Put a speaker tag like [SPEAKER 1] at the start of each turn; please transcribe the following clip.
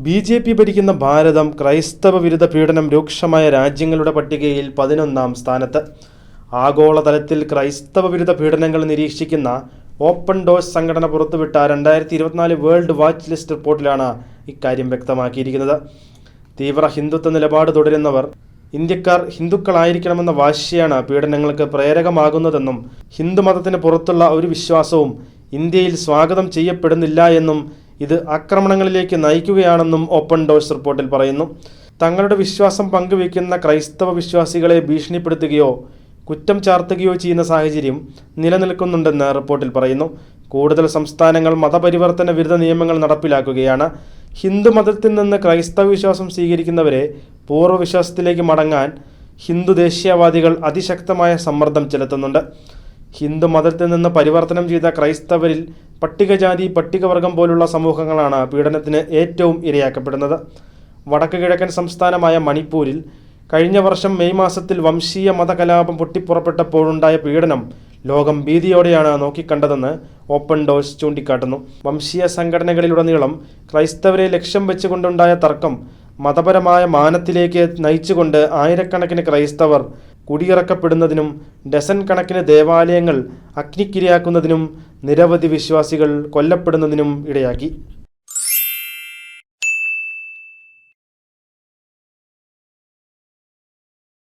[SPEAKER 1] BJP ഭരിക്കുന്ന ഭാരതം ക്രൈസ്തവ വിരുദ്ധ പീഡനം രൂക്ഷമായ രാജ്യങ്ങളുടെ പട്ടികയിൽ 11ാം സ്ഥാനത്ത്. ആഗോളതലത്തിൽ ക്രൈസ്തവ വിരുദ്ധ പീഡനങ്ങൾ നിരീക്ഷിക്കുന്ന ഓപ്പൺ ഡോഴ്സ് സംഘടന പുറത്തുവിട്ട 2024 വേൾഡ് വാച്ച് ലിസ്റ്റ് റിപ്പോർട്ടിലാണ് ഇക്കാര്യം വ്യക്തമാക്കിയിരിക്കുന്നത്. തീവ്ര ഹിന്ദുത്വ നിലപാട് തുടരുന്നവർ ഇന്ത്യക്കാർ ഹിന്ദുക്കളായിരിക്കണമെന്ന വാശിയാണ് പീഡനങ്ങൾക്ക് പ്രേരകമാകുന്നതെന്നും ഹിന്ദുമതത്തിന് പുറത്തുള്ള ഒരു വിശ്വാസവും ഇന്ത്യയിൽ സ്വാഗതം ചെയ്യപ്പെടുന്നില്ല എന്നും ഇത് ആക്രമണങ്ങളിലേക്ക് നയിക്കുകയാണെന്നും ഓപ്പൺ ഡോഴ്സ് റിപ്പോർട്ടിൽ പറയുന്നു. തങ്ങളുടെ വിശ്വാസം പങ്കുവയ്ക്കുന്ന ക്രൈസ്തവ വിശ്വാസികളെ ഭീഷണിപ്പെടുത്തുകയോ കുറ്റം ചാർത്തുകയോ ചെയ്യുന്ന സാഹചര്യം നിലനിൽക്കുന്നുണ്ടെന്ന് റിപ്പോർട്ടിൽ പറയുന്നു. കൂടുതൽ സംസ്ഥാനങ്ങൾ മതപരിവർത്തന വിരുദ്ധ നിയമങ്ങൾ നടപ്പിലാക്കുകയാണ്. ഹിന്ദു മതത്തിൽ നിന്ന് ക്രൈസ്തവ വിശ്വാസം സ്വീകരിക്കുന്നവരെ പൂർവ്വവിശ്വാസത്തിലേക്ക് മടങ്ങാൻ ഹിന്ദു ദേശീയവാദികൾ അതിശക്തമായ സമ്മർദ്ദം ചെലുത്തുന്നുണ്ട്. ഹിന്ദു മതത്തിൽ നിന്ന് പരിവർത്തനം ചെയ്ത ക്രൈസ്തവരിൽ പട്ടികജാതി പട്ടികവർഗം പോലുള്ള സമൂഹങ്ങളാണ് പീഡനത്തിന് ഏറ്റവും ഇരയാക്കപ്പെടുന്നത്. വടക്ക് കിഴക്കൻ സംസ്ഥാനമായ മണിപ്പൂരിൽ കഴിഞ്ഞ വർഷം മെയ് മാസത്തിൽ വംശീയ മതകലാപം പൊട്ടിപ്പുറപ്പെട്ടപ്പോഴുണ്ടായ പീഡനം ലോകം ഭീതിയോടെയാണ് നോക്കിക്കണ്ടതെന്ന് ഓപ്പൺ ഡോഴ്സ് ചൂണ്ടിക്കാട്ടുന്നു. വംശീയ സംഘടനകളിലുടനീളം ക്രൈസ്തവരെ ലക്ഷ്യം വെച്ചുകൊണ്ടുണ്ടായ തർക്കം മതപരമായ മാനത്തിലേക്ക് നയിച്ചുകൊണ്ട് ആയിരക്കണക്കിന് ക്രൈസ്തവർ കുടിയിറക്കപ്പെടുന്നതിനും ഡസൻ കണക്കിന് ദേവാലയങ്ങൾ അഗ്നിക്കിരയാക്കുന്നതിനും നിരവധി വിശ്വാസികൾ കൊല്ലപ്പെടുന്നതിനും ഇടയാക്കി.